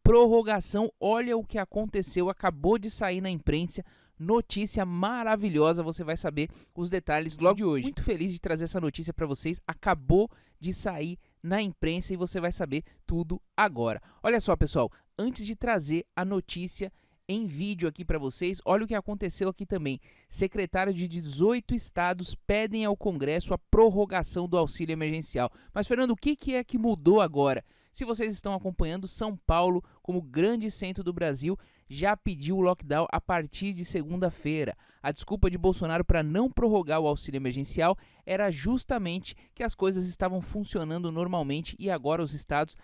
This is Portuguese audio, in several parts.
prorrogação. Olha o que aconteceu, acabou de sair na imprensa. Notícia maravilhosa, você vai saber os detalhes logo de hoje. Muito feliz de trazer essa notícia para vocês, acabou de sair na imprensa e você vai saber tudo agora. Olha só, pessoal, antes de trazer a notícia em vídeo aqui para vocês, olha o que aconteceu aqui também. Secretários de 18 estados pedem ao Congresso a prorrogação do auxílio emergencial. Mas, Fernando, o que é que mudou agora? Se vocês estão acompanhando, São Paulo, como grande centro do Brasil, já pediu o lockdown a partir de segunda-feira. A desculpa de Bolsonaro para não prorrogar o auxílio emergencial era justamente que as coisas estavam funcionando normalmente e agora os estados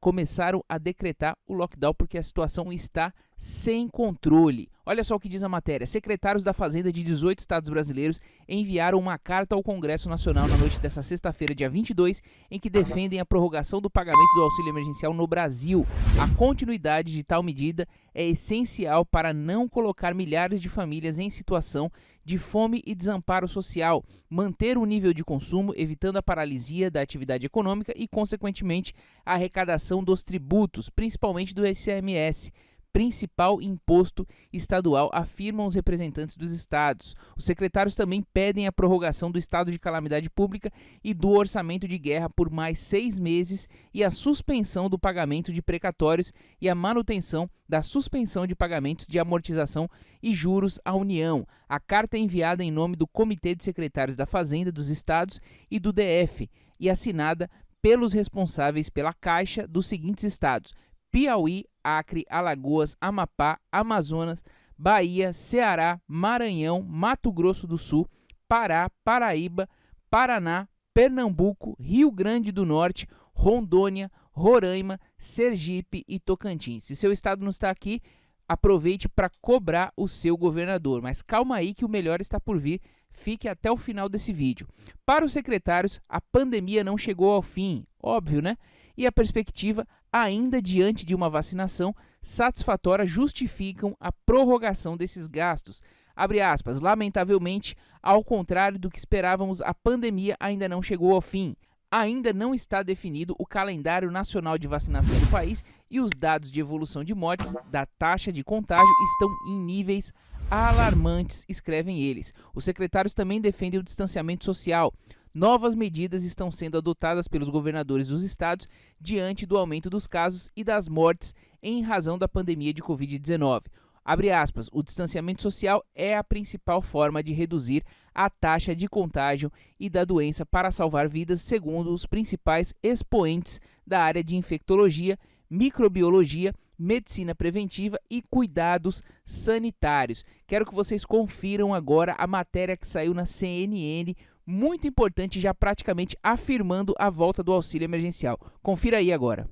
começaram a decretar o lockdown porque a situação está sem controle. Olha só o que diz a matéria. Secretários da Fazenda de 18 estados brasileiros enviaram uma carta ao Congresso Nacional na noite desta sexta-feira, dia 22, em que defendem a prorrogação do pagamento do auxílio emergencial no Brasil. A continuidade de tal medida é essencial para não colocar milhares de famílias em situação de fome e desamparo social, manter o nível de consumo, evitando a paralisia da atividade econômica e, consequentemente, a arrecadação dos tributos, principalmente do ICMS, principal imposto estadual, afirmam os representantes dos estados. Os secretários também pedem a prorrogação do estado de calamidade pública e do orçamento de guerra por mais 6 meses e a suspensão do pagamento de precatórios e a manutenção da suspensão de pagamentos de amortização e juros à União. A carta é enviada em nome do Comitê de Secretários da Fazenda dos Estados e do DF e assinada pelos responsáveis pela Caixa dos seguintes estados: Piauí, Acre, Alagoas, Amapá, Amazonas, Bahia, Ceará, Maranhão, Mato Grosso do Sul, Pará, Paraíba, Paraná, Pernambuco, Rio Grande do Norte, Rondônia, Roraima, Sergipe e Tocantins. Se seu estado não está aqui, aproveite para cobrar o seu governador. Mas calma aí que o melhor está por vir. Fique até o final desse vídeo. Para os secretários, a pandemia não chegou ao fim, óbvio, né? E a perspectiva, ainda diante de uma vacinação satisfatória, justificam a prorrogação desses gastos. Abre aspas, lamentavelmente, ao contrário do que esperávamos, a pandemia ainda não chegou ao fim. Ainda não está definido o calendário nacional de vacinação do país e os dados de evolução de mortes da taxa de contágio estão em níveis alarmantes, escrevem eles. Os secretários também defendem o distanciamento social. Novas medidas estão sendo adotadas pelos governadores dos estados diante do aumento dos casos e das mortes em razão da pandemia de Covid-19. Abre aspas, o distanciamento social é a principal forma de reduzir a taxa de contágio e da doença para salvar vidas, segundo os principais expoentes da área de infectologia, microbiologia, medicina preventiva e cuidados sanitários. Quero que vocês confiram agora a matéria que saiu na CNN, muito importante, já praticamente afirmando a volta do auxílio emergencial. Confira aí agora.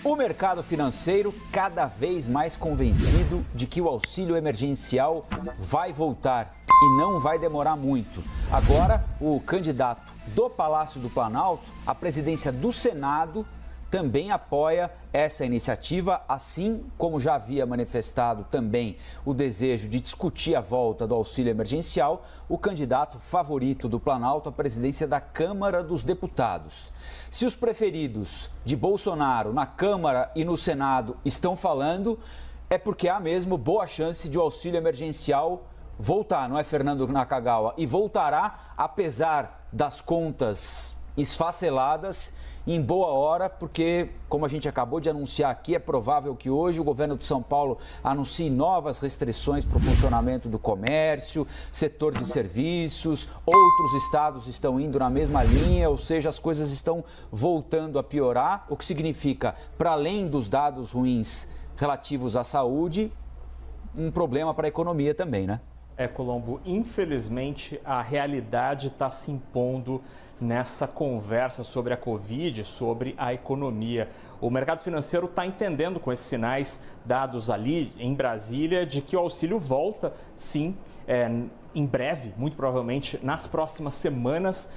O mercado financeiro cada vez mais convencido de que o auxílio emergencial vai voltar e não vai demorar muito. Agora, o candidato do Palácio do Planalto à presidência do Senado também apoia essa iniciativa, assim como já havia manifestado também o desejo de discutir a volta do auxílio emergencial, o candidato favorito do Planalto à presidência da Câmara dos Deputados. Se os preferidos de Bolsonaro na Câmara e no Senado estão falando, é porque há mesmo boa chance de o auxílio emergencial voltar, não é, Fernando Nakagawa? E voltará, apesar das contas esfaceladas, em boa hora, porque, como a gente acabou de anunciar aqui, é provável que hoje o governo de São Paulo anuncie novas restrições para o funcionamento do comércio, setor de serviços, outros estados estão indo na mesma linha, ou seja, as coisas estão voltando a piorar, o que significa, para além dos dados ruins relativos à saúde, um problema para a economia também, né? Colombo, infelizmente a realidade está se impondo nessa conversa sobre a Covid, sobre a economia. O mercado financeiro está entendendo com esses sinais dados ali em Brasília de que o auxílio volta, sim, em breve, muito provavelmente nas próximas semanas,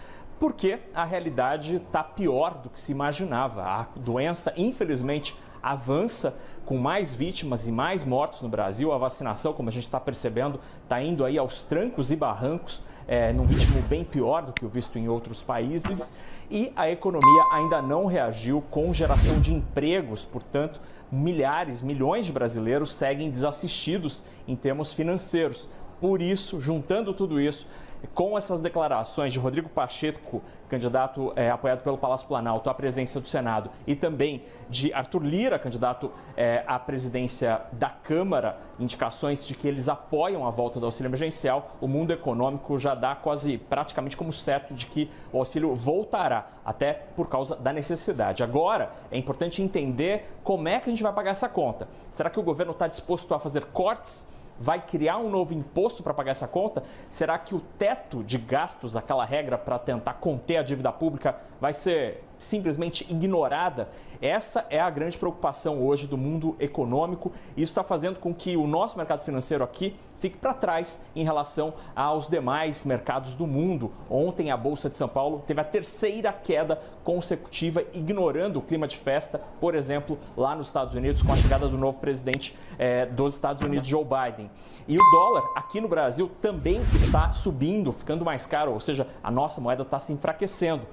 porque a realidade está pior do que se imaginava. A doença, infelizmente, avança com mais vítimas e mais mortos no Brasil. A vacinação, como a gente está percebendo, está indo aí aos trancos e barrancos, num ritmo bem pior do que o visto em outros países. E a economia ainda não reagiu com geração de empregos, portanto, milhões de brasileiros seguem desassistidos em termos financeiros. Por isso, juntando tudo isso, com essas declarações de Rodrigo Pacheco, candidato apoiado pelo Palácio Planalto à presidência do Senado, e também de Arthur Lira, candidato à presidência da Câmara, indicações de que eles apoiam a volta do auxílio emergencial, o mundo econômico já dá praticamente como certo de que o auxílio voltará, até por causa da necessidade. Agora, é importante entender como é que a gente vai pagar essa conta. Será que o governo está disposto a fazer cortes? Vai criar um novo imposto para pagar essa conta? Será que o teto de gastos, aquela regra para tentar conter a dívida pública, vai ser simplesmente ignorada? Essa é a grande preocupação hoje do mundo econômico. Isso está fazendo com que o nosso mercado financeiro aqui fique para trás em relação aos demais mercados do mundo. Ontem a Bolsa de São Paulo teve a terceira queda consecutiva, ignorando o clima de festa, por exemplo, lá nos Estados Unidos, com a chegada do novo presidente dos Estados Unidos, Joe Biden. E o dólar aqui no Brasil também está subindo, ficando mais caro, ou seja, a nossa moeda está se enfraquecendo.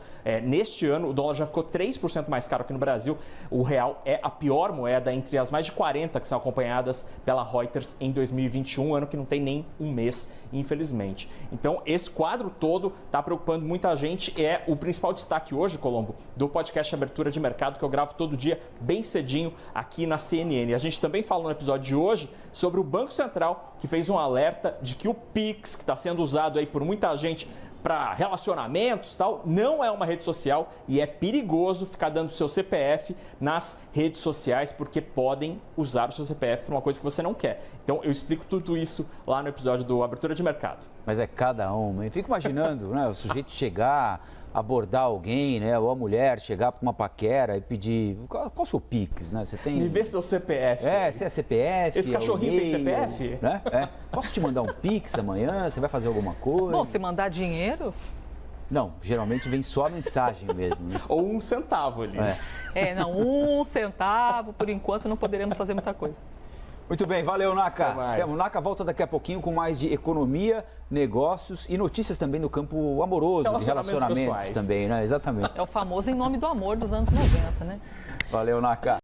Neste ano, o dólar já ficou 3% mais caro aqui no Brasil. O real é a pior moeda entre as mais de 40 que são acompanhadas pela Reuters em 2021, ano que não tem nem um mês, infelizmente. Então, esse quadro todo está preocupando muita gente. É o principal destaque hoje, Colombo, do podcast Abertura de Mercado, que eu gravo todo dia, bem cedinho, aqui na CNN. A gente também fala no episódio de hoje sobre o Banco Central, que fez um alerta de que o Pix, que está sendo usado aí por muita gente para relacionamentos e tal, não é uma rede social e é perigoso ficar dando seu CPF nas redes sociais, porque podem usar o seu CPF para uma coisa que você não quer. Então eu explico tudo isso lá no episódio do Abertura de Mercado. Mas é cada uma. Eu fico imaginando, né, o sujeito chegar, abordar alguém, né, ou a mulher chegar para uma paquera e pedir, qual o seu Pix, né? Você tem... Me vê seu CPF. Se é CPF. Esse cachorrinho tem CPF? Né? Posso te mandar um Pix amanhã? Você vai fazer alguma coisa? Bom, se mandar dinheiro... Não, geralmente vem só a mensagem mesmo. Né? Ou 1 centavo, Elise. Não, 1 centavo, por enquanto não poderemos fazer muita coisa. Muito bem, valeu, Naka. O Naka volta daqui a pouquinho com mais de economia, negócios e notícias também no campo amoroso, de relacionamentos também, né? Exatamente. É o famoso Em Nome do Amor dos anos 90, né? Valeu, Naka.